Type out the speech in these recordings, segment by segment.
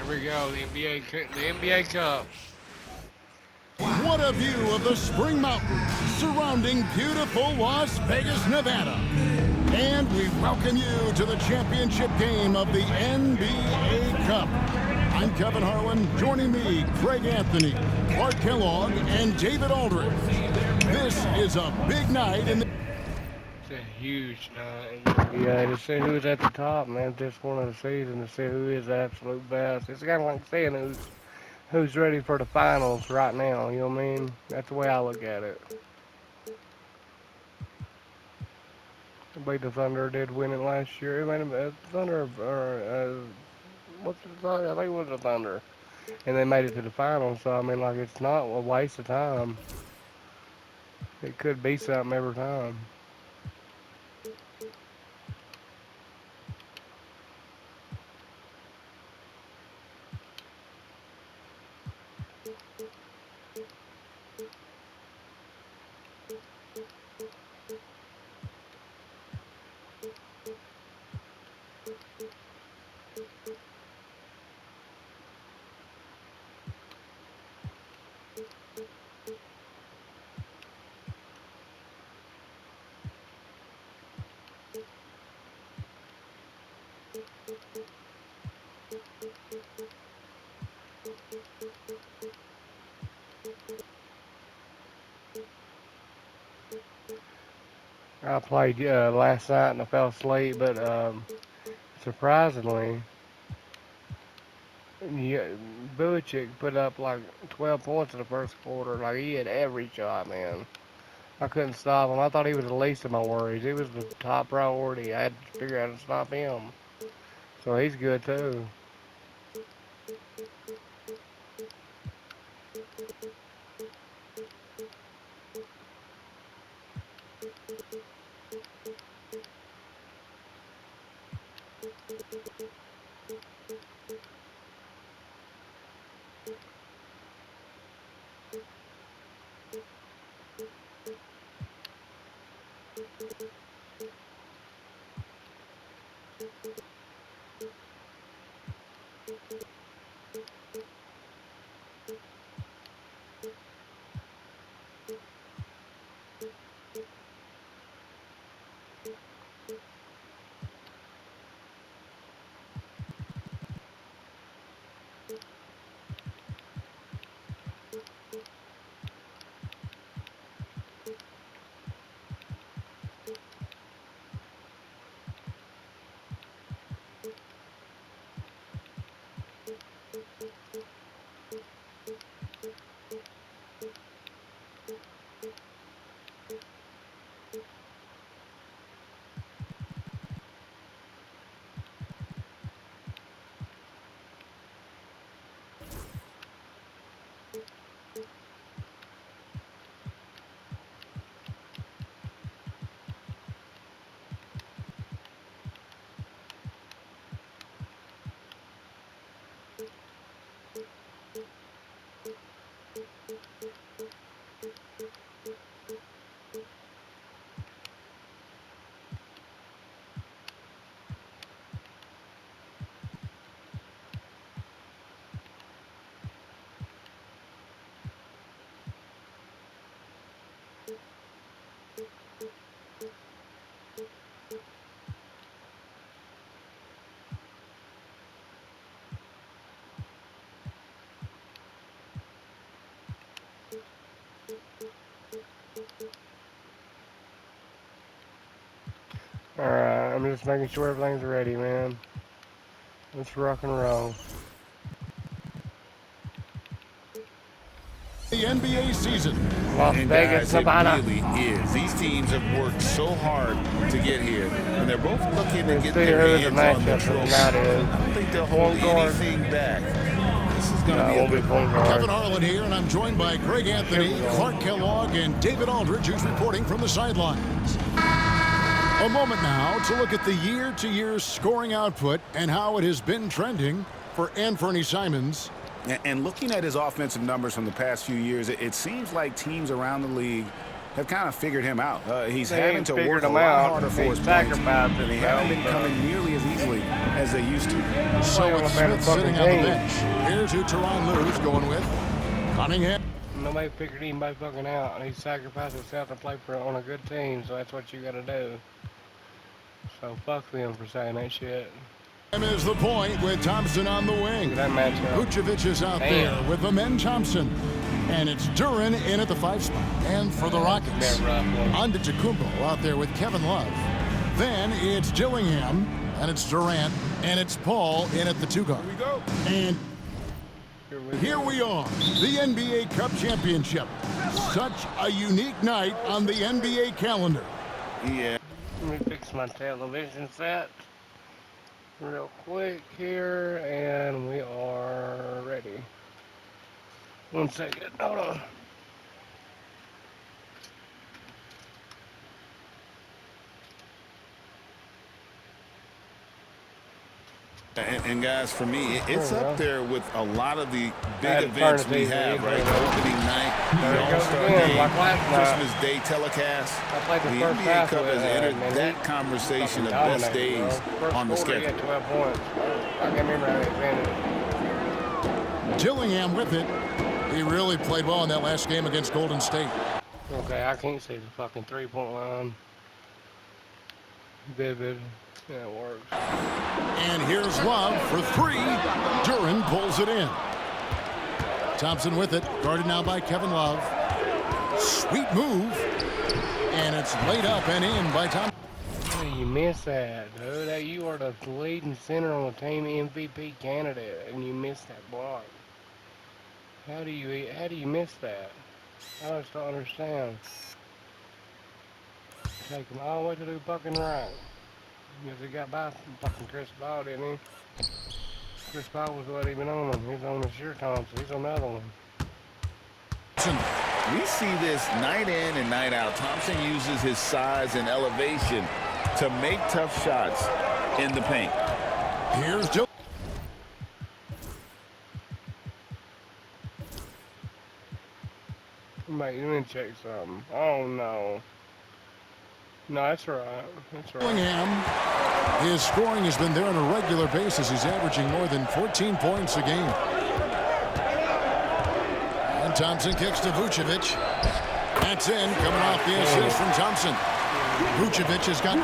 we go. The NBA Cup. What a view of the Spring Mountains surrounding beautiful Las Vegas, Nevada. And we welcome you to the championship game of the NBA Cup. I'm Kevin Harlan. Joining me, Craig Anthony, Clark Kellogg, and David Aldridge. This is a big night in the... It's a huge night. Yeah, to see who's at the top, man. This one of the season, to see who is the absolute best. It's kind of like saying who's ready for the finals right now. You know what I mean? That's the way I look at it. I believe the Thunder did win it last year. It might have been Thunder or what's the Thunder? I think it was the Thunder, and they made it to the finals. So I mean, like it's not a waste of time. It could be something every time. I played last night and I fell asleep, but surprisingly, yeah, Belichick put up like 12 points in the first quarter. Like he had every shot, man. I couldn't stop him. I thought he was the least of my worries. He was the top priority. I had to figure out how to stop him. So he's good too. Alright, I'm just making sure everything's ready, man. Let's rock and roll. The NBA season. Las And Vegas, guys, it Nevada. really is. These teams have worked so hard to get here, and they're both looking to Let's get see their who the hands on the matchup trophy. tonight is. I don't think they'll hold Point guard. anything back. This is going to No, be a we'll be good point Kevin guard. Harlan here, and I'm joined by Craig Anthony, Clark Kellogg, and David Aldridge, who's reporting from the sidelines. A moment now to look at the year-to-year scoring output and how it has been trending for Anthony Simons. And looking at his offensive numbers from the past few years, it seems like teams around the league have kind of figured him out. He's They having ain't to figured work a him lot out. harder for They his points, sacrificed and they haven't been coming nearly as easily as they used to. So on it's a better Smith fucking sitting on the team. bench. Here's who Teron Lue's going with. Cunningham. Nobody figured anybody fucking out, and he sacrificed himself to play for on a good team, so that's what you gotta do. So fuck them for saying that shit. Is the point with Thompson on the wing. Look at that matchup. Vucevic is out there with Amen Thompson. And it's Duran in at the 5 spot. And for the Rockets, Antetokounmpo out there with Kevin Love. Then it's Dillingham, and it's Durant, and it's Paul in at the 2 guard. Here we go. And here we are, the NBA Cup Championship. Such a unique night on the NBA calendar. Yeah. Let me fix my television set real quick here, and we are ready. 1 second, hold on. And guys, for me, it's up there with a lot of the Had big to turn events the we TV have, right? on. The opening night, There the it goes All-Star again, Game, like last night. Christmas Day telecast. I played the The first NBA half Cup with has entered man, that he conversation of fucking best dominated, days bro. First on the quarter, he schedule. had 12 points. I can't remember how they ended. Dillingham with it. He really played well in that last game against Golden State. Okay, I can't see the fucking 3-point line. Vivid. Yeah, it works. And here's Love for 3. Duran pulls it in. Thompson with it, guarded now by Kevin Love. Sweet move. And it's laid up and in by Thompson. How do you miss that, dude? That you are the leading center on the team MVP candidate, and you miss that block. How do you miss that? I just don't understand. Take him all the way to the fucking right. Because he got by fucking Chris Paul, didn't he? Chris Paul was not even on him. He's on the Sheer Thompson. He's on the other one. We see this night in and night out. Thompson uses his size and elevation to make tough shots in the paint. Here's Jill. Mate, let me check something. Oh, no. No, that's right. That's right. Dillingham. His scoring has been there on a regular basis. He's averaging more than 14 points a game. And Thompson kicks to Vucevic. That's in, coming off the assist from Thompson. Vucevic has got...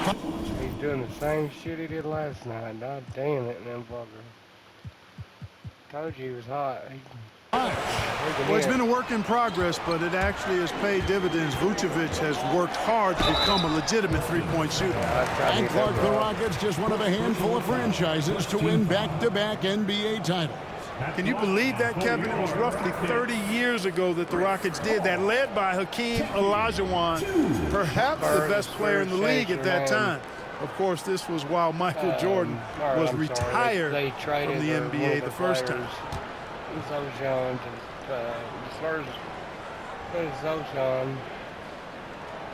He's doing the same shit he did last night. God damn it, motherfucker. Told you he was hot. Well, it's been a work in progress, but it actually has paid dividends. Vucevic has worked hard to become a legitimate three-point shooter. And Clark, the Rockets, just one of a handful of franchises to win back-to-back NBA titles. Can you believe that, Kevin? It was roughly 30 years ago that the Rockets did that, led by Hakeem Olajuwon, perhaps the best player in the league at that time. Of course, this was while Michael Jordan was retired from the NBA the first time. Zojan to first Zojan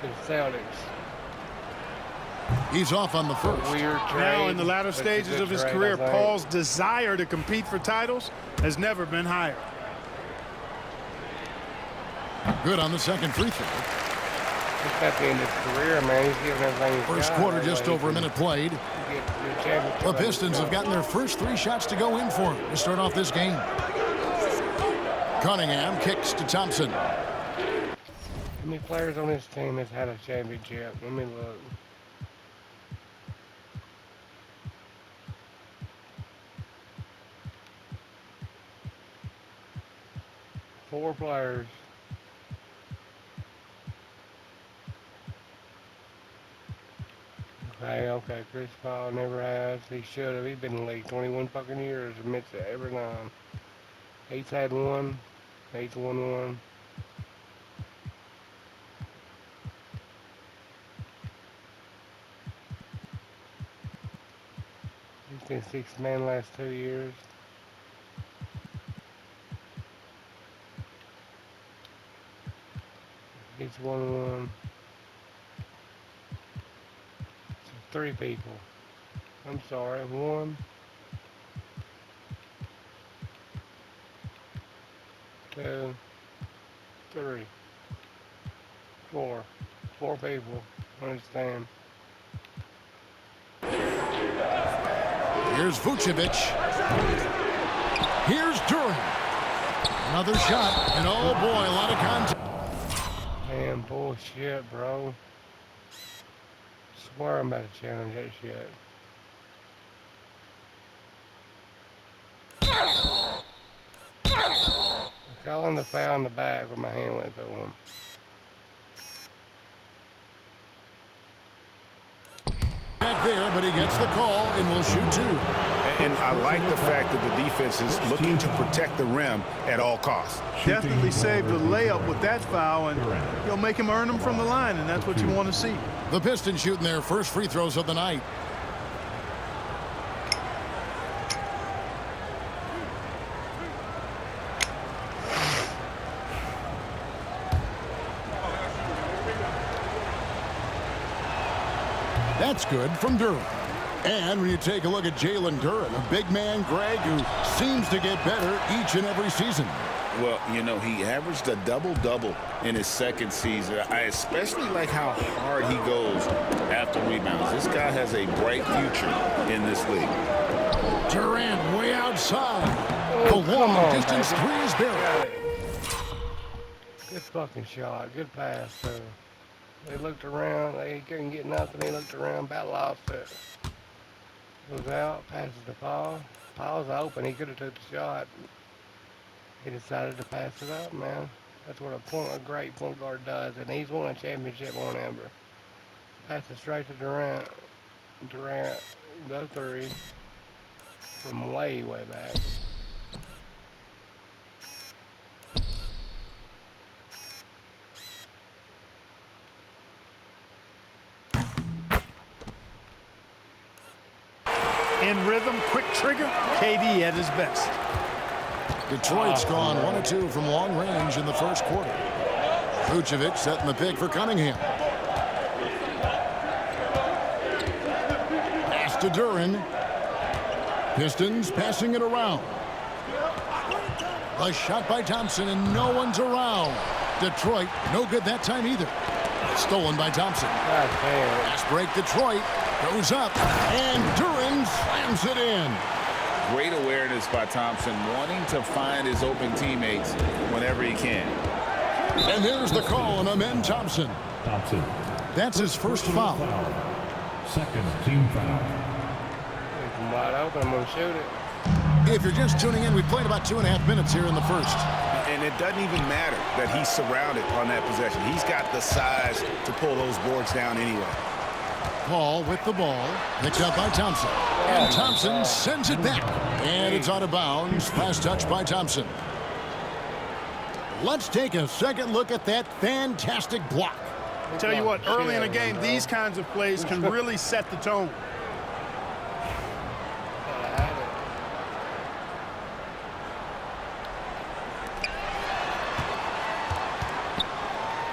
to the Celtics. He's off on the first. Weird trade. Now, in the latter but it's a stages good of his trade, career, I think. Paul's desire to compete for titles has never been higher. Good on the second free throw. Just at the end of his career, man, he's giving everything he's First got. quarter, just over a minute played. Get the championship. The Pistons have gotten their first 3 shots to go in for him to start off this game. Cunningham kicks to Thompson. How many players on this team has had a championship? Let me look. Four players. Okay, Chris Paul never has. He should have. He's been in the league 21 fucking years. Admits it every time. He's had one. He's won one. He's been 6th man last 2 years. He's won one. So 3 people. I'm sorry, 1, 2, 3. Four. Four people. Understand. Here's Vucevic. Here's Duran. Another shot, and oh boy, a lot of contact. Man, bullshit, bro. Swear I'm about to challenge that shit. I'm calling the foul in the back when my hand went through him. Back there, but he gets the call and will shoot two. And I like the fact that the defense is looking to protect the rim at all costs. Definitely saved a layup with that foul, and you'll make him earn them from the line, and that's what you want to see. The Pistons shooting their first free throws of the night. That's good from Duran. And when you take a look at Jalen Duran, a big man, Greg, who seems to get better each and every season. Well, you know, he averaged a double-double in his second season. I especially like how hard he goes after rebounds. This guy has a bright future in this league. Durant way outside. Oh, The come long on, distance baby. three is buried. Good fucking shot. Good pass, too. They looked around. They couldn't get nothing. They looked around. About lost it. Goes out. Passes to Paul. Paul's open. He could have took the shot. He decided to pass it up, man. That's what a great point guard does. And he's won a championship on ever. Pass it straight to Durant. Durant, the three. From way, way back. In rhythm, quick trigger, KD at his best. Detroit's gone 1 of 2 from long range in the first quarter. Vucevic setting the pick for Cunningham. Pass to Duran. Pistons passing it around. A shot by Thompson, and no one's around. Detroit, no good that time either. Stolen by Thompson. God damn. Fast break, Detroit. Goes up, and Duran slams it in. Great awareness by Thompson, wanting to find his open teammates whenever he can. And there's the call on Amen Thompson. Thompson. That's his first foul. Second team foul. If I'm wide open, I'm going to shoot it. If you're just tuning in, we played about 2.5 minutes here in the first. And it doesn't even matter that he's surrounded on that possession. He's got the size to pull those boards down anyway. Paul with the ball, picked up by Thompson. And Thompson sends it back. And it's out of bounds. Last touch by Thompson. Let's take a second look at that fantastic block. Tell you what, early in a game, these kinds of plays can really set the tone.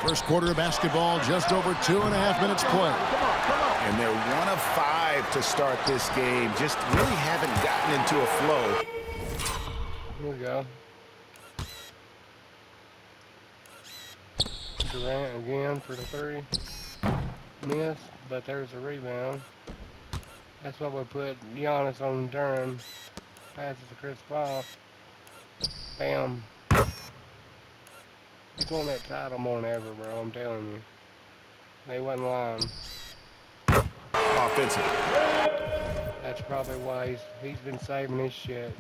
First quarter of basketball, just over 2.5 minutes play. And they're 1 of 5 to start this game. Just really haven't gotten into a flow. Here we go. Durant again for the three. Missed, but there's a rebound. That's why we put Giannis on Durham. Passes to Chris Paul. Bam. He's won that title more than ever, bro. I'm telling you. They wasn't lying. Offensive. That's probably why he's been saving his shit.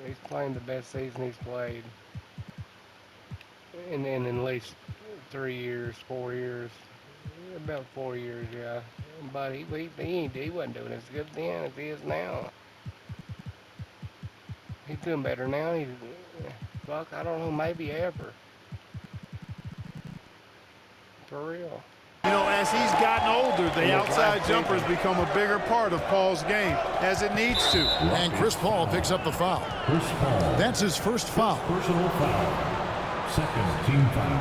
He's playing the best season he's played in at least 3 years, 4 years, about 4 years, yeah. But he wasn't doing as good then as he is now. He's doing better now. Fuck, I don't know, maybe ever. For real. You know, as he's gotten older, the outside jumper has become a bigger part of Paul's game, as it needs to. And Chris Paul picks up the foul. Chris Paul. That's his first foul. Personal foul. Second team foul.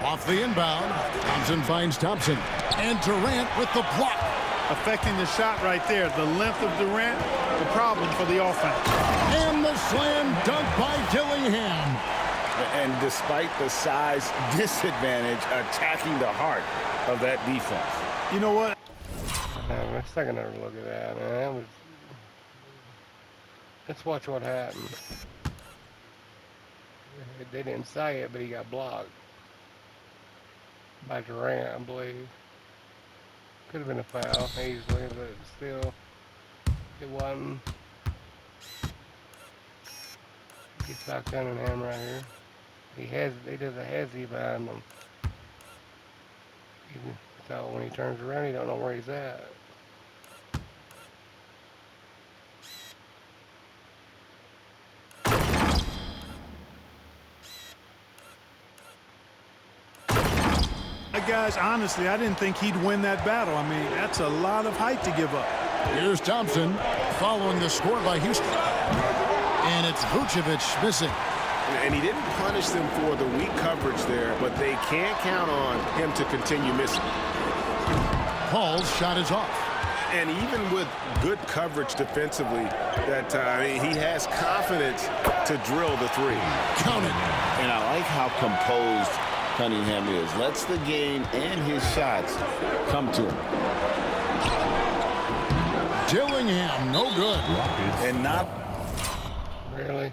Off the inbound, Thompson finds Thompson. And Durant with the block. affecting the shot right there. The length of Durant, the problem for the offense. And the slam dunk by Dillingham. And despite the size disadvantage, attacking the heart of that defense. You know what? Let's take another look at that, man. Let's watch what happened. They didn't say it, but he got blocked by Durant, I believe. Could have been a foul easily, but still, it wasn't. Gets back Cunningham right here. He does a hezzy behind him. So when he turns around, he don't know where he's at. Guys, honestly, I didn't think he'd win that battle. I mean, that's a lot of height to give up. Here's Thompson following the score by Houston. And it's Vucevic missing. And he didn't punish them for the weak coverage there, but they can't count on him to continue missing. Paul's shot is off. And even with good coverage defensively, that he has confidence to drill the three. Count it. And I like how composed Cunningham is. Lets the game and his shots come to him. Dillingham, no good. And not Really?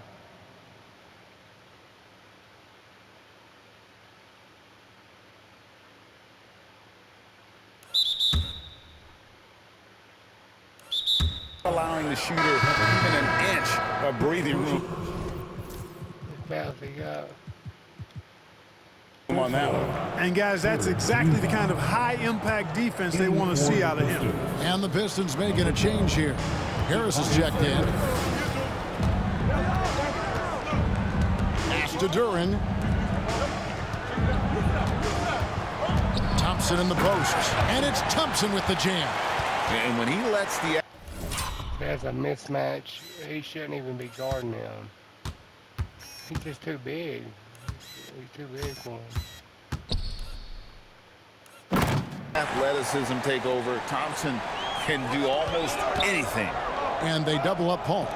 allowing the shooter even an inch of breathing room. Bouncy up. On that one. And, guys, that's exactly the kind of high-impact defense they want to see out of him. And the Pistons making a change here. Harris is checked in. Pass to Duran. Thompson in the post. And it's Thompson with the jam. And when he lets the... That's a mismatch. He shouldn't even be guarding him. He's just too big. He's too big for him. Athleticism take over. Thompson can do almost anything. And they double up Paul.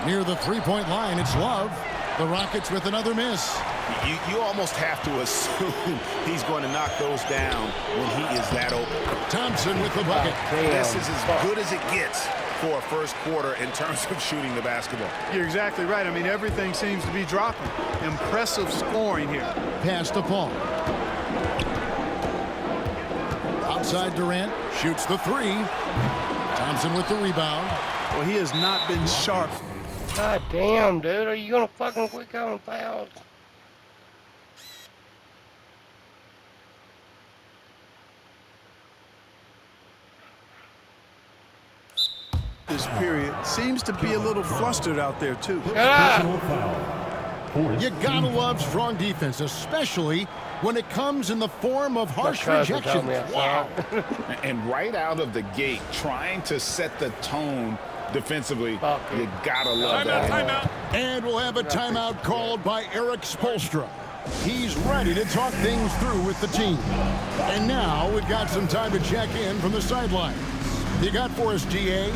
Near the three-point line, it's Love. The Rockets with another miss. You almost have to assume he's going to knock those down when he is that open. Thompson with the bucket. This is as good as it gets for a first quarter in terms of shooting the basketball. You're exactly right. I mean, everything seems to be dropping. Impressive scoring here. Pass to Paul. Outside Durant. Shoots the three. Thompson with the rebound. Well, he has not been sharp. God damn, dude. Are you going to fucking quit calling fouls? This period seems to be a little flustered out there, too. Shut up! You gotta love strong defense, especially when it comes in the form of harsh rejection. Wow. And right out of the gate, trying to set the tone defensively, you gotta love that. And we'll have a timeout called by Eric Spoelstra. He's ready to talk things through with the team. And now we've got some time to check in from the sidelines. You got for us, GA?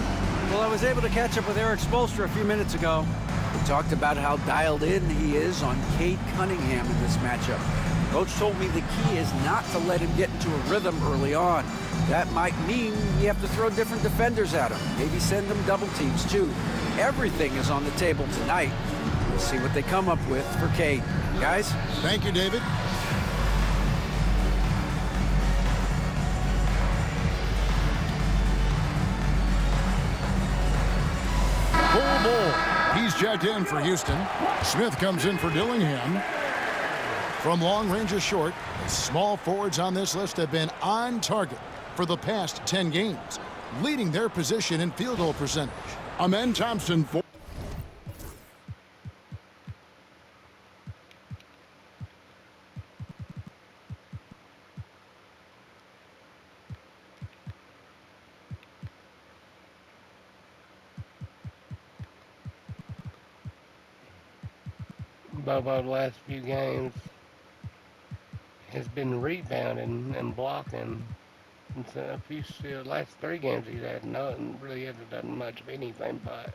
Well, I was able to catch up with Eric Spoelstra a few minutes ago. We talked about how dialed in he is on Cade Cunningham in this matchup. Coach told me the key is not to let him get into a rhythm early on. That might mean you have to throw different defenders at him. Maybe send them double teams, too. Everything is on the table tonight. We'll see what they come up with for Cade. Guys? Thank you, David. Full ball. He's checked in for Houston. Smith comes in for Dillingham. From long range or short, the small forwards on this list have been on target for the past 10 games, leading their position in field goal percentage. Amen Thompson for Bobo the last few games has been rebounding and blocking And so if he's still last 3 games he's had nothing, really hasn't done much of anything, but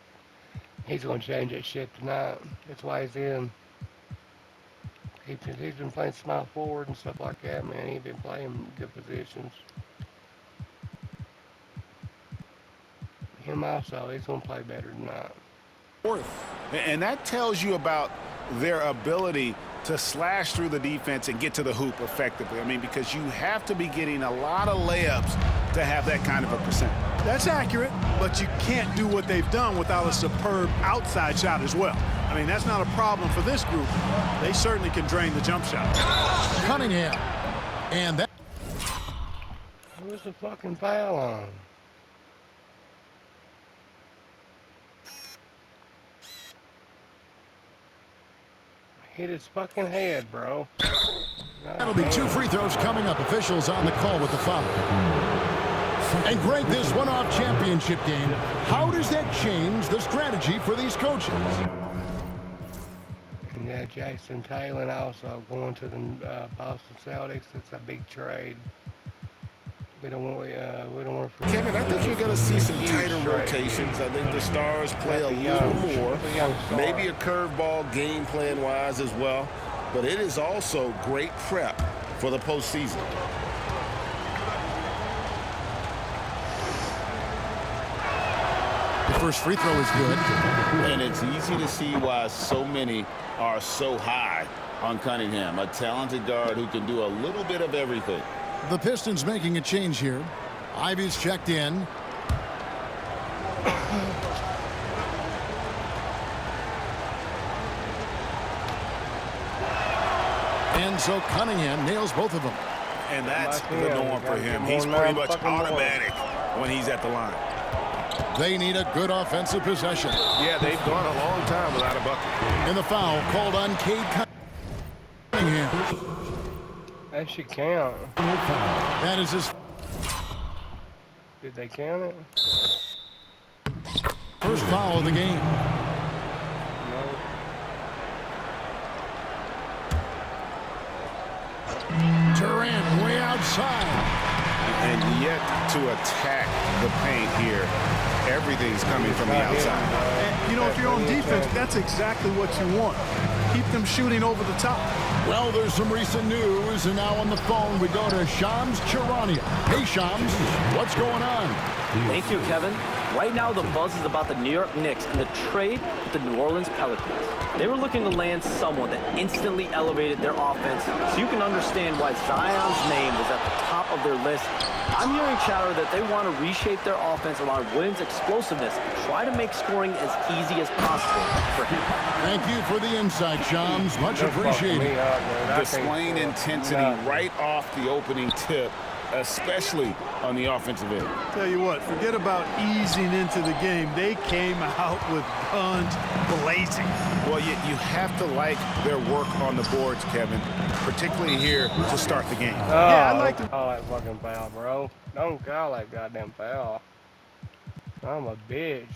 he's gonna change that shit tonight. That's why he's in. He's been playing small forward and stuff like that, man. He's been playing good positions. Him also, he's gonna play better tonight. And that tells you about their ability to slash through the defense and get to the hoop effectively. I mean, because you have to be getting a lot of layups to have that kind of a percent. That's accurate, but you can't do what they've done without a superb outside shot as well. I mean, that's not a problem for this group. They certainly can drain the jump shot. Cunningham. And that. Where's the fucking foul on? Hit his fucking head, bro. That'll be 2 free throws coming up. Officials on the call with the foul. And Greg, this one-off championship game, how does that change the strategy for these coaches? And Jason Taylor also going to the Boston Celtics. It's a big trade. We don't want Kevin, I think you're going to see some tighter rotations. I think the Stars play a little more. Maybe a curveball game plan-wise as well. But it is also great prep for the postseason. The first free throw is good. And it's easy to see why so many are so high on Cunningham, a talented guard who can do a little bit of everything. The Pistons making a change here. Ivy's checked in. And so Cunningham nails both of them. And that's the norm for him. He's pretty much automatic when he's at the line. They need a good offensive possession. Yeah, they've gone a long time without a bucket. And the foul called on Cade Cunningham. That should count. That is his Did they count it? first foul of the game. No. Durant way outside. And yet to attack the paint here, everything's coming from the outside. And, you know, if you're on defense, that's exactly what you want. Keep them shooting over the top. Well, there's some recent news, and now on the phone we go to Shams Charania. Hey, Shams, what's going on? Thank you, Kevin. Right now, the buzz is about the New York Knicks and the trade with the New Orleans Pelicans. They were looking to land someone that instantly elevated their offense, so you can understand why Zion's name was at the top of their list. I'm hearing chatter that they want to reshape their offense around Williams' explosiveness and try to make scoring as easy as possible for him. Thank you for the insight, Shams. Much appreciated. Displaying intensity right off the opening tip, especially on the offensive end. Tell you what, forget about easing into the game. They came out with guns blazing. Well, you have to like their work on the boards, Kevin, particularly here to start the game. Yeah, I like to call that fucking foul, bro. Don't call that goddamn foul. I'm a bitch.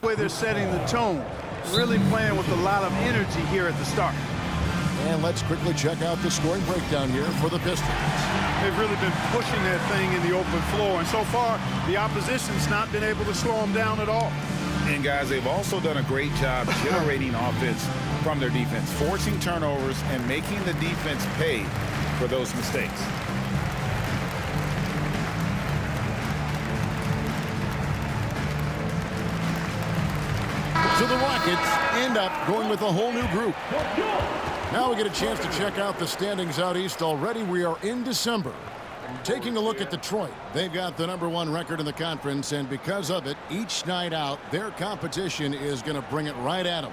the way they're setting the tone. Really playing with a lot of energy here at the start. And let's quickly check out the scoring breakdown here for the Pistons. They've really been pushing that thing in the open floor, and so far, the opposition's not been able to slow them down at all. And guys, they've also done a great job generating offense from their defense, forcing turnovers and making the defense pay for those mistakes. So the Rockets end up going with a whole new group. Now we get a chance to check out the standings out east already. We are in December. Taking a look at Detroit, they've got the #1 record in the conference, and because of it, each night out, their competition is going to bring it right at them.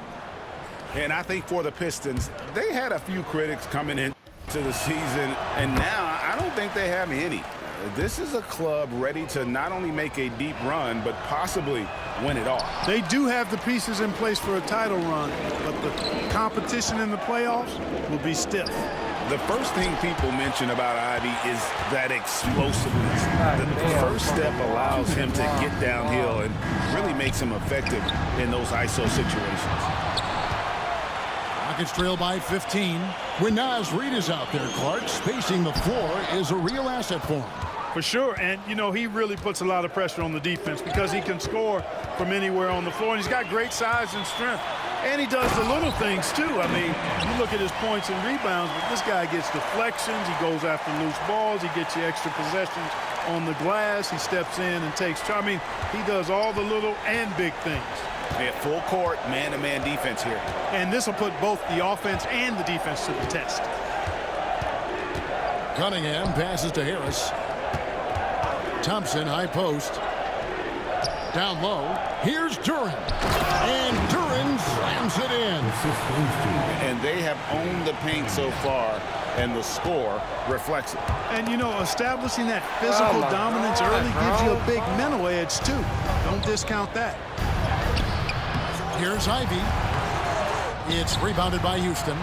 And I think for the Pistons, they had a few critics coming into the season, and now I don't think they have any. This is a club ready to not only make a deep run, but possibly win it all. They do have the pieces in place for a title run, but the competition in the playoffs will be stiff. The first thing people mention about Ivy is that explosiveness. The first step allows him to get downhill and really makes him effective in those ISO situations. Rockets trail by 15. When Naz Reid is out there, Clark, spacing the floor is a real asset for him. For sure, and you know, he really puts a lot of pressure on the defense because he can score from anywhere on the floor, and he's got great size and strength. And he does the little things too. I mean, you look at his points and rebounds, but this guy gets deflections, he goes after loose balls, he gets you extra possessions on the glass, he steps in and takes charge. I mean, he does all the little and big things. At full court, man-to-man defense here. And this will put both the offense and the defense to the test. Cunningham passes to Harris. Thompson, high post. Down low. Here's Duran. And Duran slams it in. And they have owned the paint so far, and the score reflects it. And, you know, establishing that physical dominance early gives you a big mental edge, too. Don't discount that. Here's Ivy. It's rebounded by Houston.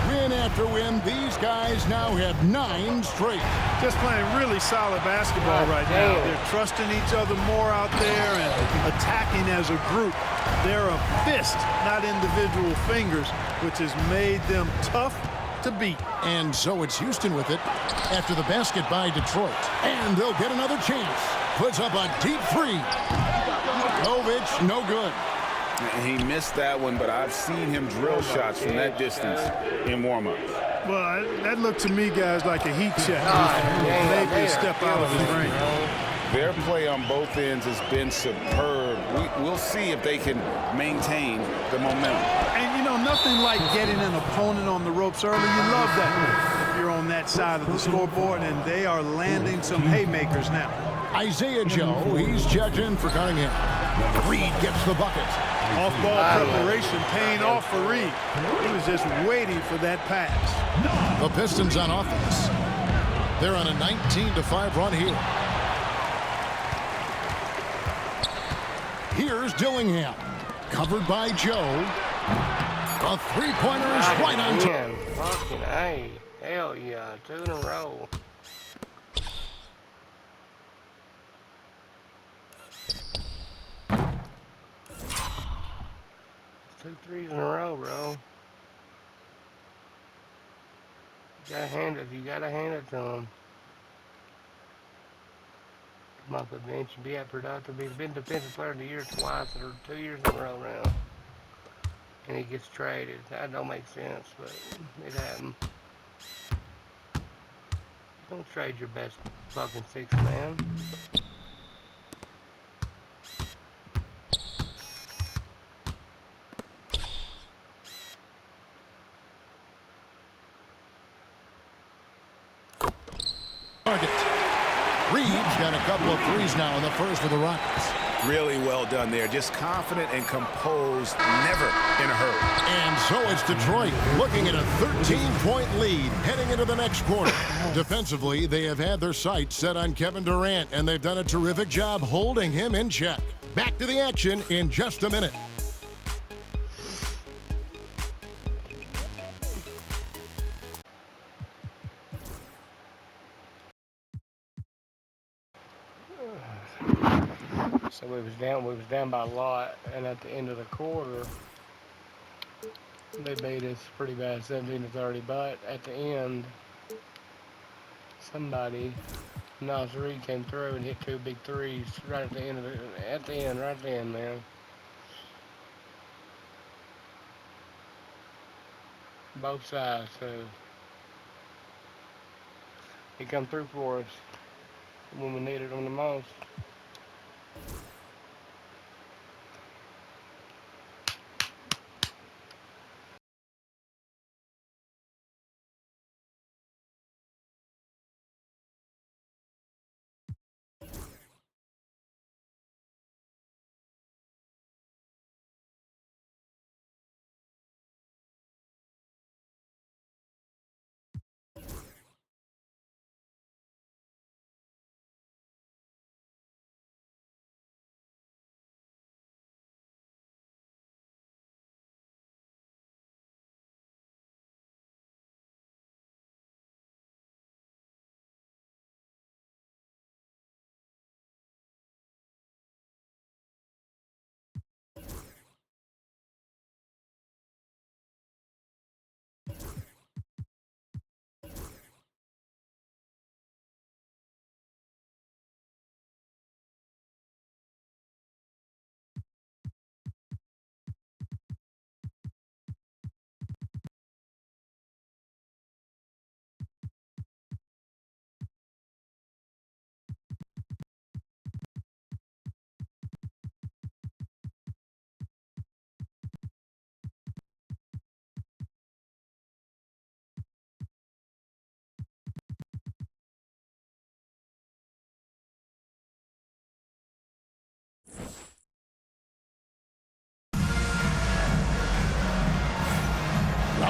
Win after win, these guys now have 9 straight. Just playing really solid basketball right now. They're trusting each other more out there and attacking as a group. They're a fist, not individual fingers, which has made them tough to beat. And so it's Houston with it after the basket by Detroit. And they'll get another chance. Puts up a deep three. Jovic, no good. He missed that one, but I've seen him drill shots from that distance in warm-ups. Well, that looked to me, guys, like a heat check. Maybe a step out of his range. Their play on both ends has been superb. We'll see if they can maintain the momentum. And, you know, nothing like getting an opponent on the ropes early. You love that if you're on that side of the scoreboard, and they are landing some haymakers now. Isaiah Joe, he's checked in for Cunningham. Reid gets the bucket. Off-ball preparation paying off for Reid. He was just waiting for that pass. The Pistons on offense. They're on a 19-5 run here. Here's Dillingham. Covered by Joe. A three-pointer is right on time. Fucking A. Hell yeah. 2 in a row. 2 threes in a row, bro. You gotta hand it to him. Come off the bench and be that productive. He's been defensive player of the year twice or 2 years in a row now. And he gets traded. That don't make sense, but it happened. Don't trade your best fucking 6 man. Target. Reid's got a couple of threes now in the first for the Rockets. Really well done there. Just confident and composed, never in a hurry. And so it's Detroit looking at a 13-point lead heading into the next quarter. Defensively, they have had their sights set on Kevin Durant, and they've done a terrific job holding him in check. Back to the action in just a minute. So we was down by a lot, and at the end of the quarter, they beat us pretty bad, 17-30. But at the end, somebody, Naz Reid, came through and hit 2 big threes right at the end of it. Right then, man. Both sides, so he come through for us when we needed him the most.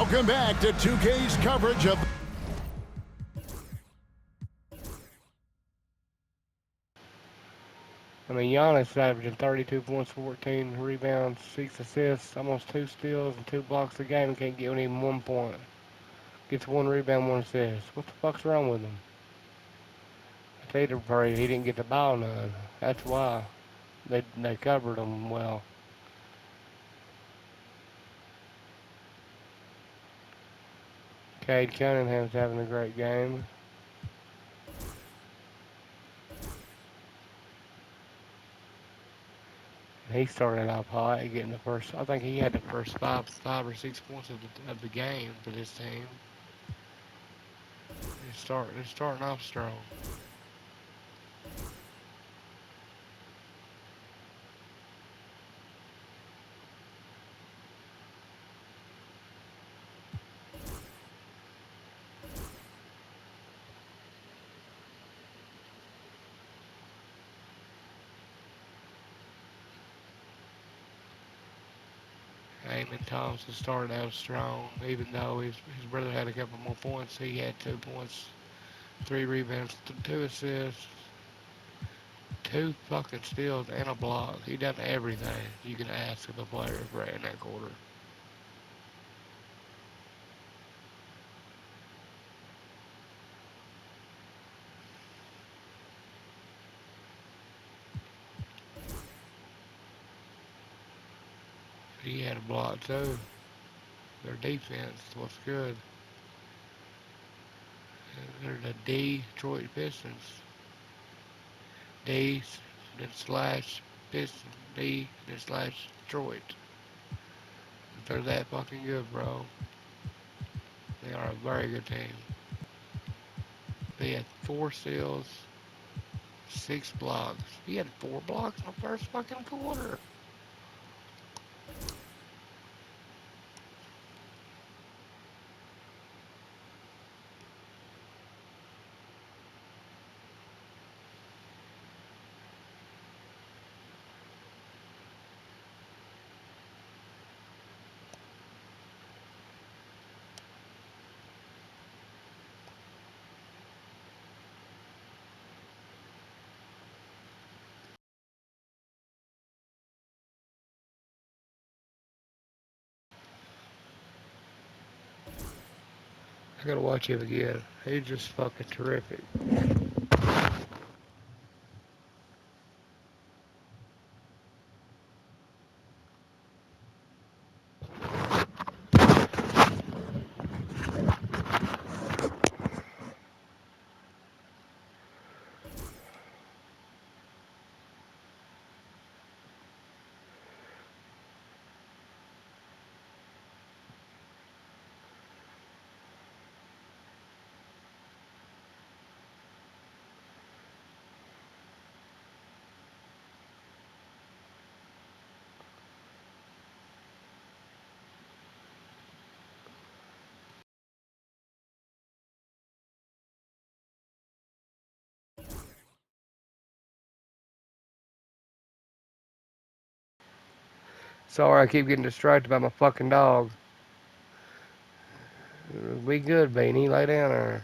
Welcome back to 2K's coverage of... I mean, Giannis averaging 32 points, 14 rebounds, 6 assists, almost 2 steals, and 2 blocks a game, and can't get even 1 point. Gets 1 rebound, 1 assist. What the fuck's wrong with him? I tell you the parade, he didn't get the ball none. That's why. They covered him well. Cade Cunningham's having a great game. He started off hot, getting the first. I think he had the first five or 6 points of the game for this team. They're starting off strong. Eamon Thompson started out strong, even though his brother had a couple more points. He had 2 points, 3 rebounds, 2 assists, 2 fucking steals, and a block. He done everything you can ask of a player right in that quarter. He had a block too. Their defense was good. They're the Detroit Pistons. D, then slash Pistons. D, then slash Detroit. They're that fucking good, bro. They are a very good team. They had 4 steals, 6 blocks. He had 4 blocks in the first fucking quarter. I gotta watch him again. He's just fucking terrific. Sorry, I keep getting distracted by my fucking dog. Be good, Beanie. Lay down there.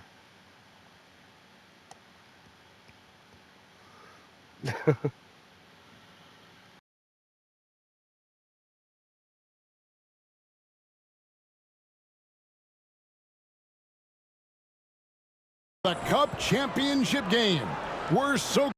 The Cup Championship game. We're so...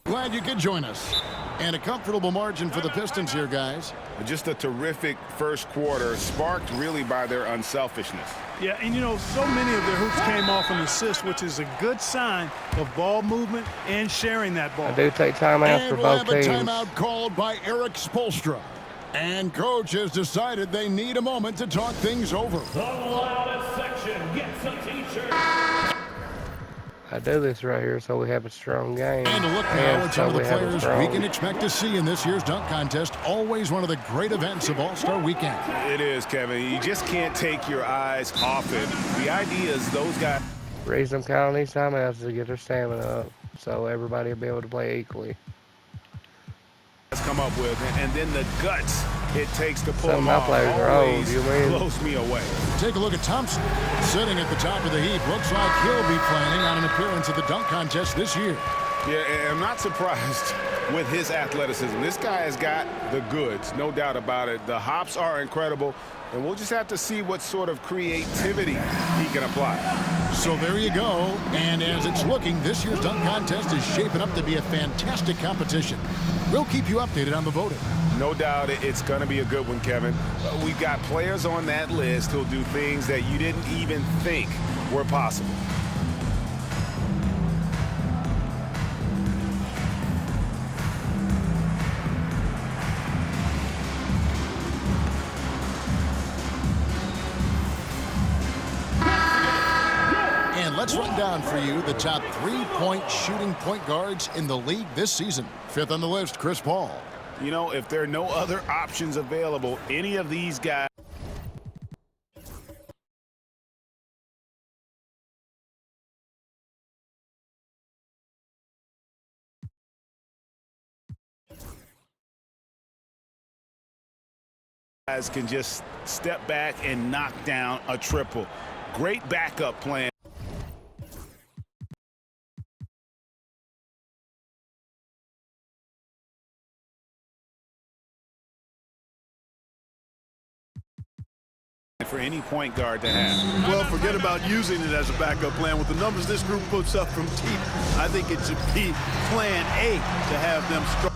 Glad you could join us. And a comfortable margin for the Pistons here, guys. Just a terrific first quarter, sparked really by their unselfishness. Yeah, and you know, so many of their hoops came off an assist, which is a good sign of ball movement and sharing that ball. I do take timeouts for both teams. And we'll have a timeout called by Eric Spoelstra. And coach has decided they need a moment to talk things over. The loudest section gets a t-shirt. I do this right here so we have a strong game. And to look now at some of the players we can strong... expect to see in this year's dunk contest. Always one of the great events of All-Star Weekend. It is, Kevin. You just can't take your eyes off it. The idea is those guys... Reason I'm calling these timeouts to get their stamina up so everybody will be able to play equally. ...come up with, and then the guts it takes to pull them my off players are old, always you mean? blows me away. Take a look at Thompson. Sitting at the top of the heap. Looks like he'll be planning on an appearance at the dunk contest this year. Yeah, and I'm not surprised with his athleticism. This guy has got the goods, no doubt about it. The hops are incredible, and we'll just have to see what sort of creativity he can apply. So there you go. And as it's looking, this year's dunk contest is shaping up to be a fantastic competition. We'll keep you updated on the voting. No doubt it's going to be a good one, Kevin. We've got players on that list who'll do things that you didn't even think were possible. Let's run down for you the top 3-point shooting point guards in the league this season. Fifth on the list, Chris Paul. You know, if there are no other options available, any of these guys can just step back and knock down a triple. Great backup plan. For any point guard to have. Well, forget about using it as a backup plan. With the numbers this group puts up from deep, I think it should be plan A to have them strong.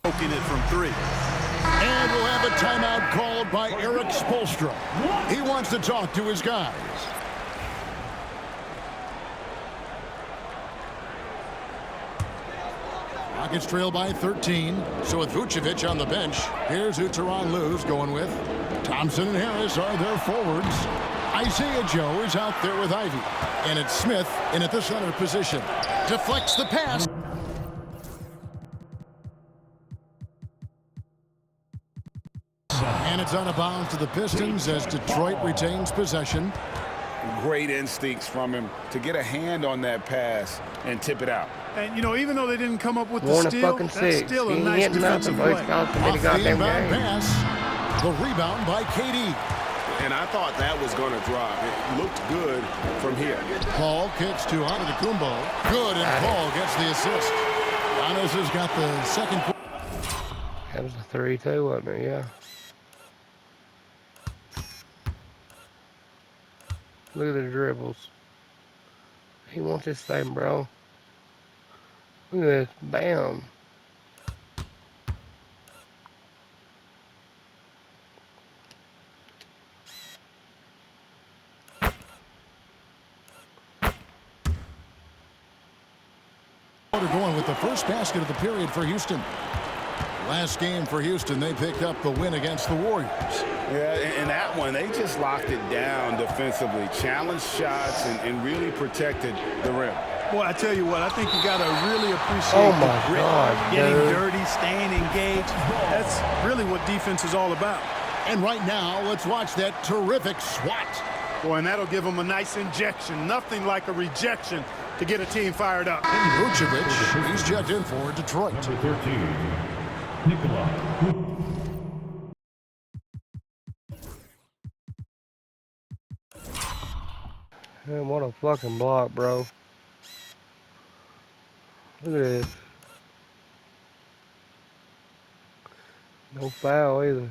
Poking it from three. And we'll have a timeout called by Eric Spoelstra. He wants to talk to his guys. Rockets trail by 13. So with Vucevic on the bench, here's who Tyronn Lue's going with. Thompson and Harris are their forwards. Isaiah Joe is out there with Ivy. And it's Smith in at the center position. Deflects the pass. And it's out of bounds to the Pistons as Detroit retains possession. Great instincts from him to get a hand on that pass and tip it out. And, you know, even though they didn't come up with the steal, that's still a he nice defensive play. Off the inbound pass. The rebound by KD. And I thought that was going to drop. It looked good from here. Paul kicks to Antetokounmpo. Good, and Paul gets the assist. Giannis has got the second. That was a 3-2, wasn't it? Yeah. Look at the dribbles. He wants this thing, bro. Look at this. Bam. Going with the first basket of the period for Houston. Last game for Houston, they picked up the win against the Warriors. Yeah, in that one, they just locked it down defensively, challenged shots, and really protected the rim. Boy, I tell you what, I think you got to really appreciate the grit, getting dirty, staying engaged. That's really what defense is all about. And right now, let's watch that terrific swat. Boy, and that'll give them a nice injection. Nothing like a rejection to get a team fired up. Vucevic, he's checked in for Detroit. Number 13, Nicola. Man, what a fucking block, bro. Look at this. No foul either.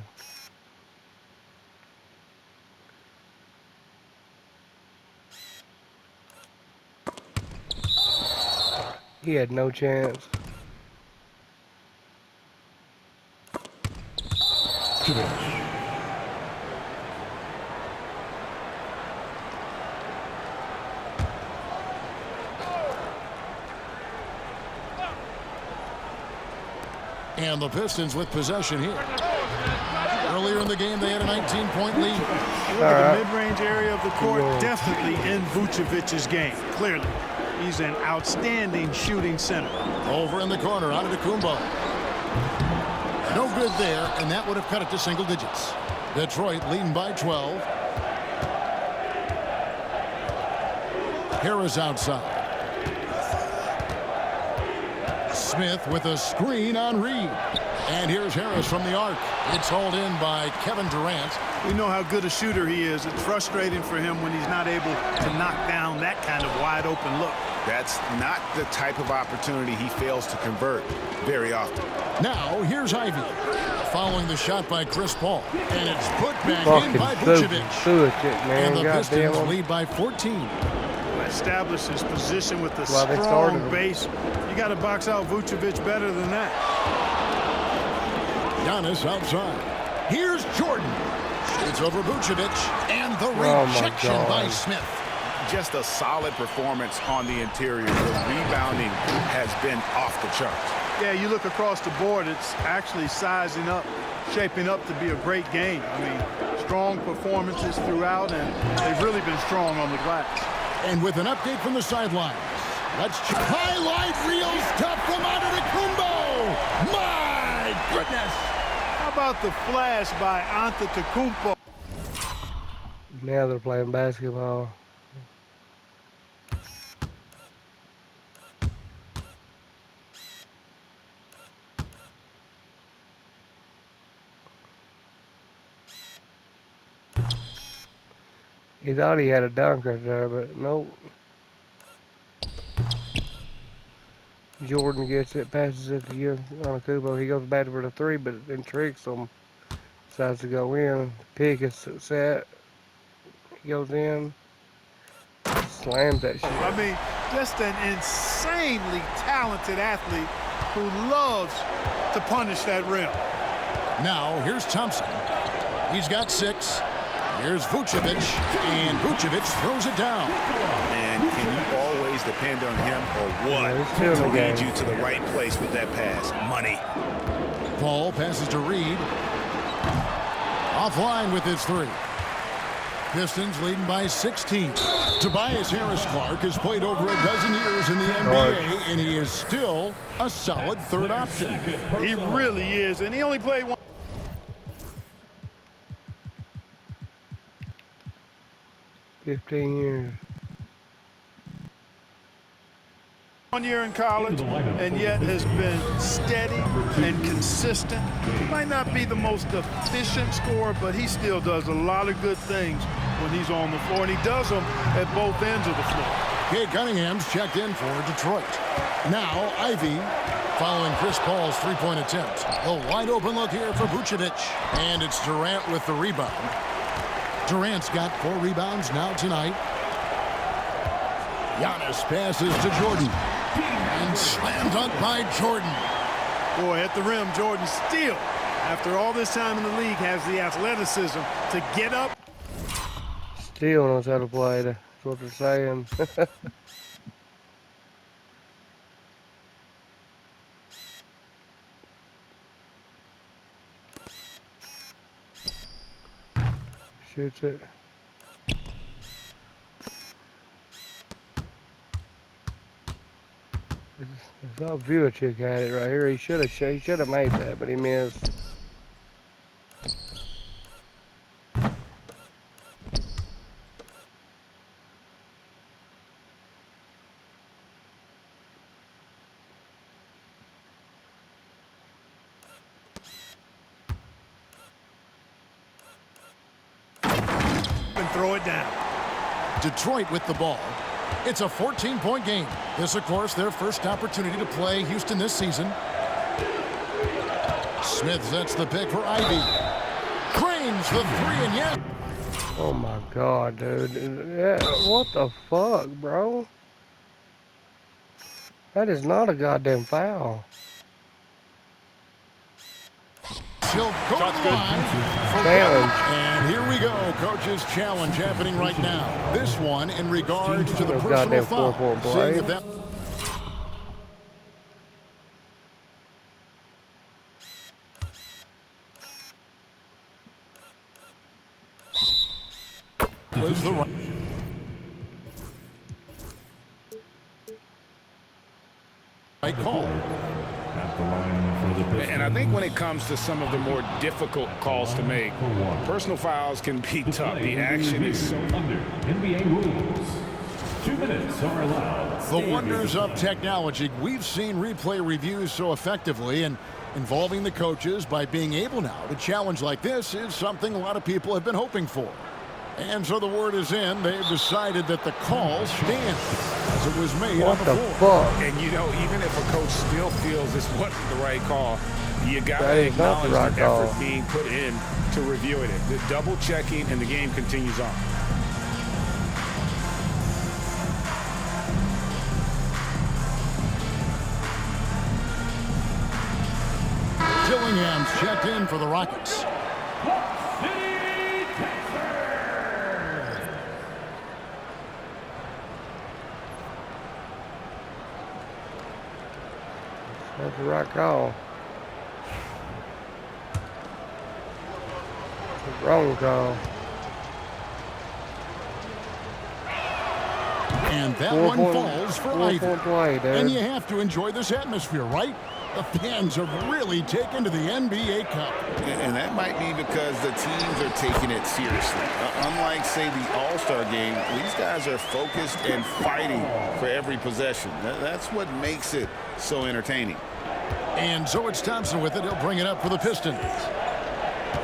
He had no chance. And the Pistons with possession here. Earlier in the game, they had a 19-point lead. Look at the mid-range area of the court, definitely in Vucevic's game, clearly. He's an outstanding shooting center. Over in the corner, Antetokounmpo. No good there, and that would have cut it to single digits. Detroit leading by 12. Harris outside. Smith with a screen on Reed. And here's Harris from the arc. It's hauled in by Kevin Durant. We know how good a shooter he is. It's frustrating for him when he's not able to knock down that kind of wide open look. That's not the type of opportunity he fails to convert very often. Now, here's Ivy. Following the shot by Chris Paul. And it's put back in by Fucking Vucevic. man. And the Goddamn Pistons him. lead by 14. Establish his position with the Well, they started strong him. base. You got to box out Vucevic better than that. Giannis outside. Here's Jordan. It's over Vucevic. And the my rejection by God. Smith. Just a solid performance on the interior. The rebounding has been off the charts. Yeah, you look across the board, it's actually sizing up, shaping up to be a great game. I mean, strong performances throughout, and they've really been strong on the glass. And with an update from the sidelines, let's check. Highlight reel stuff from Antetokounmpo. My goodness. How about the flash by Antetokounmpo? Now they're playing basketball. He thought he had a dunk right there, but nope. Jordan gets it, passes it to Antetokounmpo. He goes back for the three, but then tricks him. Decides to go in. Pick is set. He goes in. Slams that shit. I mean, just an insanely talented athlete who loves to punish that rim. Now, here's Thompson. He's got 6. Here's Vucevic, and Vucevic throws it down. And can you always depend on him or what Yeah, he's still in to the lead game. you to the right place with that pass? Money. Paul passes to Reed. Offline with his 3. Pistons leading by 16. Tobias Harris-Clark has played over a dozen years in the NBA, and he is still a solid third option. He really is, and he only played 15 years. 1 year in college, and yet has been steady and consistent. He might not be the most efficient scorer, but he still does a lot of good things when he's on the floor, and he does them at both ends of the floor. Cade Cunningham's checked in for Detroit. Now, Ivy following Chris Paul's three-point attempt. A wide open look here for Vucevic, and it's Durant with the rebound. Durant's got 4 rebounds now tonight. Giannis passes to Jordan. And slam dunk by Jordan. Boy, at the rim, Jordan still, after all this time in the league, has the athleticism to get up. Still knows how to play. That's what they're saying. Shoots it. Bob Vujic had it right here. He should have made that, but he missed. And throw it down. Detroit with the ball. It's a 14-point game. This, of course, their first opportunity to play Houston this season. Smith sets the pick for Ivy. Cranes the three, and yes. Oh my God, dude. Yeah, what the fuck, bro? That is not a goddamn foul. She'll go to the line. Challenge. And here we go. Coach's challenge happening right now. This one in regards to the personal Goddamn foul. 4-4 Seeing play. if that... was the right. Right call. At the line for the Pistons. And I think when it comes to some of the more difficult calls to make, personal fouls can be tough. The action is so... Under NBA rules, 2 minutes are allowed. The wonders of technology. We've seen replay reviews so effectively, and involving the coaches by being able now to challenge like this is something a lot of people have been hoping for. And so the word is in. They've decided that the call stands as it was made What on the the floor. fuck? And, you know, even if a coach still feels this wasn't the right call, you got That to is not the acknowledge the right effort call. being put in to reviewing it. The double checking, and the game continues on. Dillingham's checked in for the Rockets. That's the right call. The wrong call. And that one falls for Ivy. 4-point play, dude. And you have to enjoy this atmosphere, right? The fans have really taken to the NBA Cup. And that might be because the teams are taking it seriously. Unlike, say, the All-Star game, these guys are focused and fighting for every possession. That's what makes it so entertaining. And so it's Thompson with it. He'll bring it up for the Pistons.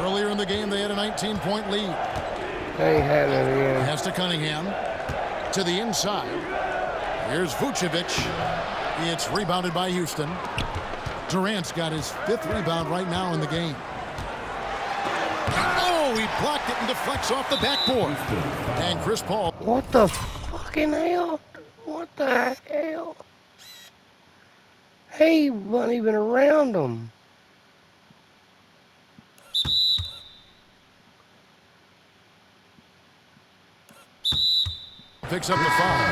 Earlier in the game, they had a 19-point lead. They had it again. Pass to Cunningham. To the inside. Here's Vucevic. It's rebounded by Houston. Durant's got his 5th rebound right now in the game. Oh, he blocked it and deflects off the backboard. And Chris Paul. What the fucking hell? What the hell? He wasn't even around them. Picks up the foul.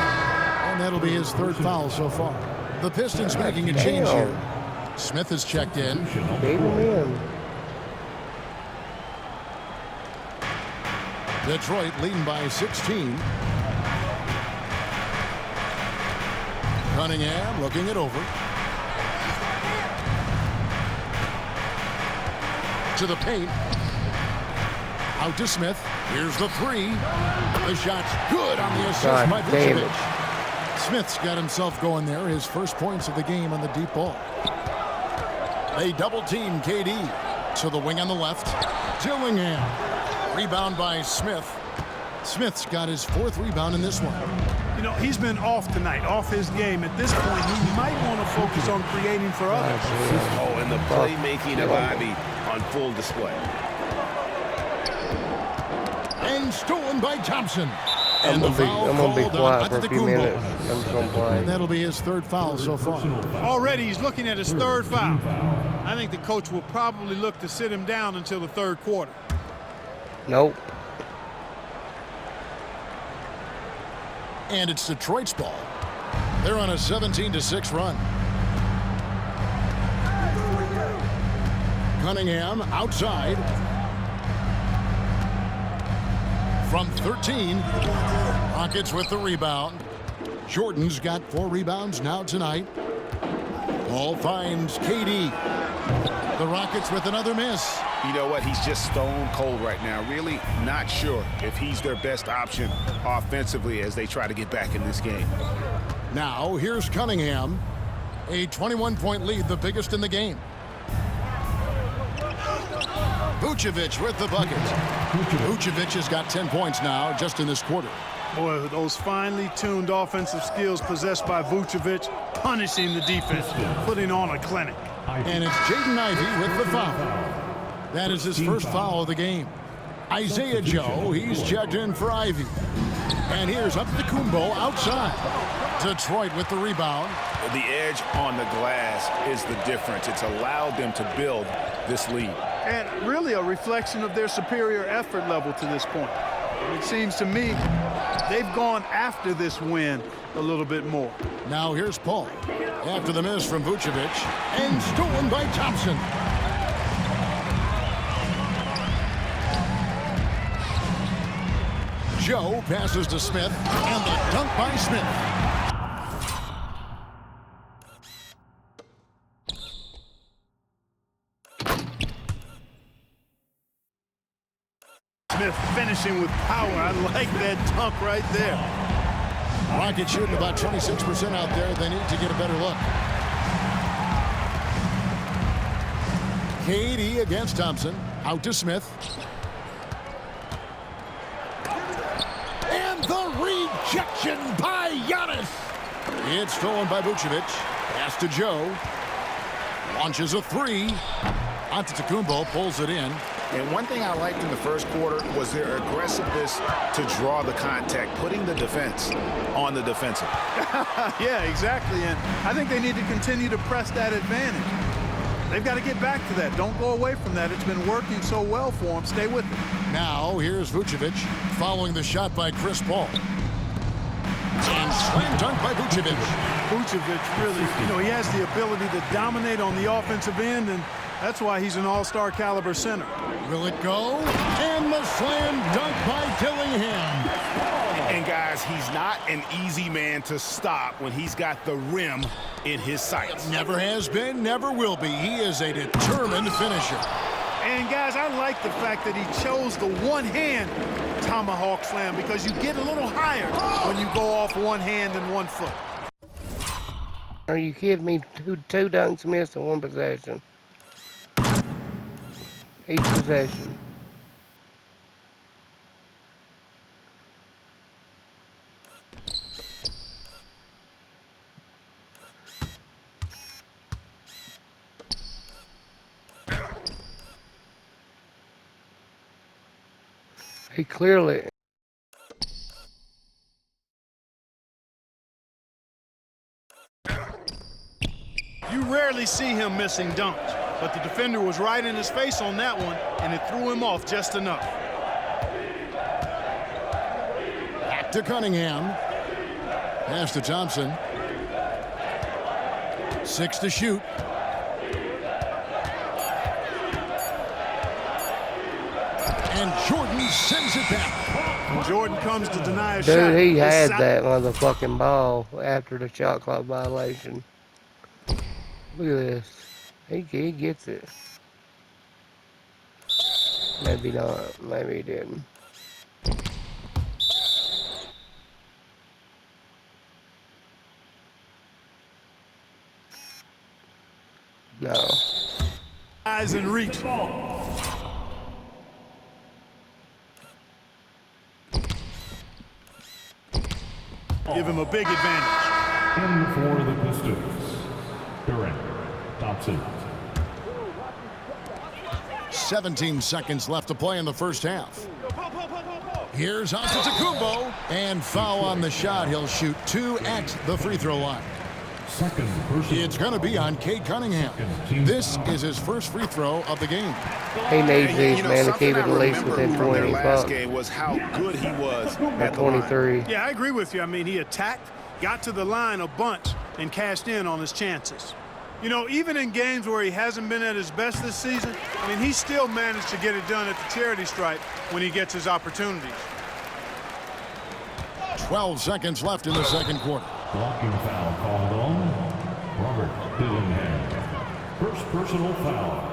And that'll be his 3rd foul so far. The Pistons making a change here. Smith has checked in. Gave him in. Detroit leading by 16. Cunningham looking it over. To the paint. Out to Smith. Here's the 3. The shot's good on the assist God by damn Vucevic. it. Smith's got himself going there. His first points of the game on the deep ball. They double team KD. To the wing on the left. Dillingham. Rebound by Smith. Smith's got his 4th rebound in this one. You know, he's been off tonight, off his game. At this point, he might want to focus on creating for others. Oh, and the playmaking of Ivy on full display. And stolen by Thompson. I'm And the foul gonna be called quiet on for a few minutes. I'm just gonna play. And that'll be his 3rd foul so far. Already, he's looking at his 3rd foul. I think the coach will probably look to sit him down until the 3rd quarter. Nope. And it's Detroit's ball. They're on a 17-6 run. Cunningham outside. From 13. Rockets with the rebound. Jordan's got 4 rebounds now tonight. Ball finds KD. The Rockets with another miss. You know what? He's just stone cold right now. Really not sure if he's their best option offensively as they try to get back in this game. Now, here's Cunningham. A 21-point lead, the biggest in the game. Vucevic with the bucket. Vucevic has got 10 points now just in this quarter. Boy, those finely tuned offensive skills possessed by Vucevic, punishing the defense, putting on a clinic. And it's Jaden Ivey with the foul. That is his first foul of the game. Isaiah Joe, he's checked in for Ivey. And here's Antetokounmpo outside. Detroit with the rebound. The edge on the glass is the difference. It's allowed them to build this lead. And really a reflection of their superior effort level to this point. It seems to me they've gone after this win a little bit more. Now here's Paul. After the miss from Vucevic. And stolen by Thompson. Joe passes to Smith. And the dunk by Smith. Smith finishing with power. I like that dunk right there. Rockets shooting about 26% out there. They need to get a better look. KD against Thompson. Out to Smith. And the rejection by Giannis. It's stolen by Vucevic. Pass to Joe. Launches a three. Antetokounmpo pulls it in. And one thing I liked in the first quarter was their aggressiveness to draw the contact, putting the defense on the defensive. Yeah, exactly. And I think they need to continue to press that advantage. They've got to get back to that. Don't go away from that. It's been working so well for them. Stay with it. Now here's Vucevic following the shot by Chris Paul. And slam dunk by Vucevic. Vucevic really, he has the ability to dominate on the offensive end, and that's why he's an all-star caliber center. Will it go? And the slam dunk by Dillingham. And guys, he's not an easy man to stop when he's got the rim in his sights. Never has been, never will be. He is a determined finisher. And guys, I like the fact that he chose the one-hand tomahawk slam because you get a little higher when you go off one hand and 1 foot. Are you kidding me? Two dunks missed in one possession. Each possession. He clearly... You rarely see him missing dunks, but the defender was right in his face on that one, and it threw him off just enough. Back to Cunningham. Pass to Thompson. 6 to shoot. And Jordan sends it back. When Jordan comes to deny a shot. Dude, he had that motherfucking ball after the shot clock violation. Look at this. He gets it. Maybe not. Maybe he didn't. No. Eyes and reach. Give him a big advantage. In for the Pistons, Durant Thompson. 17 seconds left to play in the first half. Here's Antetokounmpo, and foul on the shot. He'll shoot 2 at the free throw line. Second person. It's going to be on Cade Cunningham. This is his first free throw of the game. He needs these, man, to keep it at least within 20. Last game was how good he was at 23. Yeah, I agree with you. I mean, he attacked, got to the line a bunch, and cashed in on his chances. You know, even in games where he hasn't been at his best this season, I mean, he still managed to get it done at the charity stripe when he gets his opportunities. 12 seconds left in the second quarter. Blocking foul called on Robert Dillingham. First personal foul.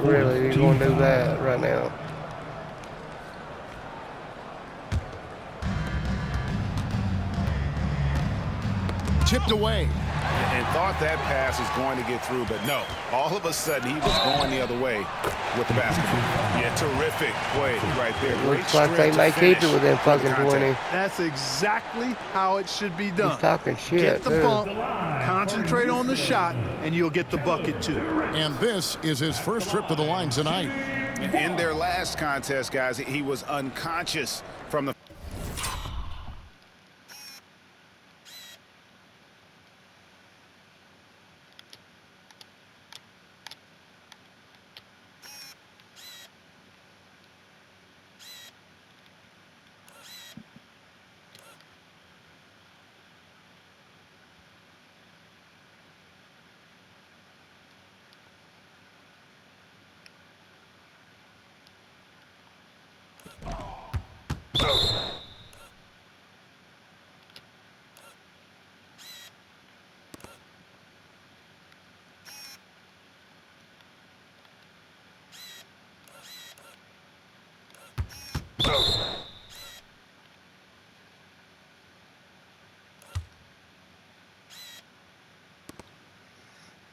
Really, you're going to do that right now? Tipped away. And thought that pass was going to get through, but no. All of a sudden, he was going the other way with the basketball. Yeah, terrific play right there. Looks like they may keep it within fucking 20. That's exactly how it should be done. He's talking shit, Get the too. bump, concentrate on the shot, and you'll get the bucket too. And this is his first trip to the line tonight. In their last contest, guys, he was unconscious from the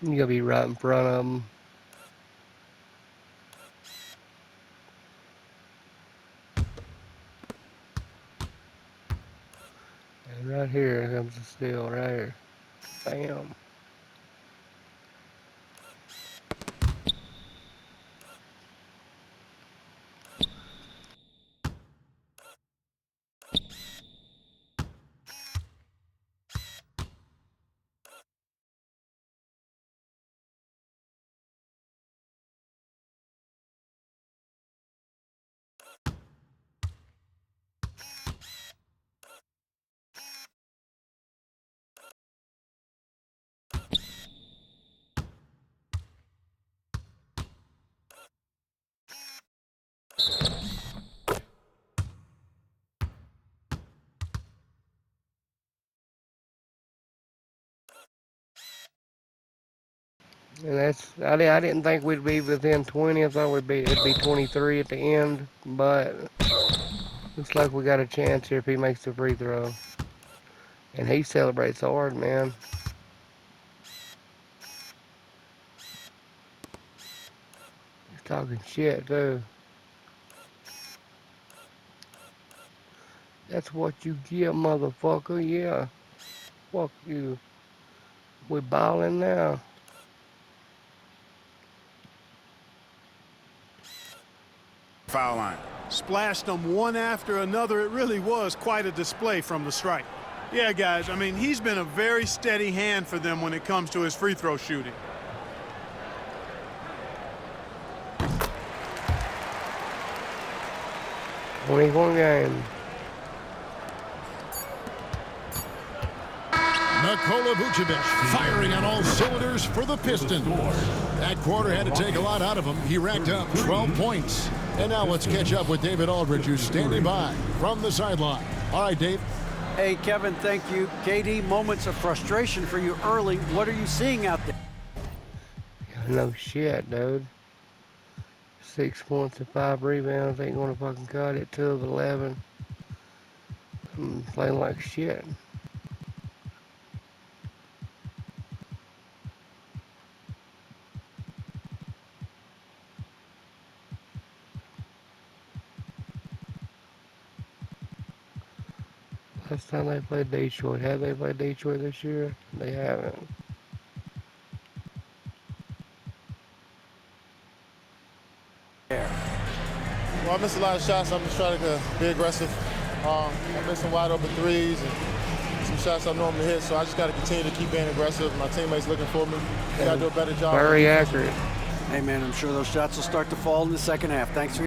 You gotta be right in front of him. And right here comes the steal, right here. Bam. And I didn't think we'd be within 20. I thought it'd be 23 at the end, but looks like we got a chance here if he makes the free throw. And he celebrates hard, man. He's talking shit too. That's what you get, motherfucker. Yeah. Fuck you. We balling now. foul line. Splashed them one after another. It really was quite a display from the stripe. Yeah, guys, I mean, he's been a very steady hand for them when it comes to his free throw shooting. One game. Nikola Vucevic firing on all cylinders for the Pistons. That quarter had to take a lot out of him. He racked up 12 points. And now let's catch up with David Aldridge, who's standing by from the sideline. All right, Dave. Hey, Kevin, thank you. KD, moments of frustration for you early. What are you seeing out there? No shit, dude. 6 points and 5 rebounds. Ain't gonna fucking cut it. 2 of 11. I'm playing like shit. Last time they played Detroit. Have they played Detroit this year? They haven't. Well, I missed a lot of shots. I'm just trying to be aggressive. I missed some wide open threes and some shots I normally hit, so I just got to continue to keep being aggressive. My teammates looking for me. Got to do a better job. Very accurate. Hey, man, I'm sure those shots will start to fall in the second half. Thanks for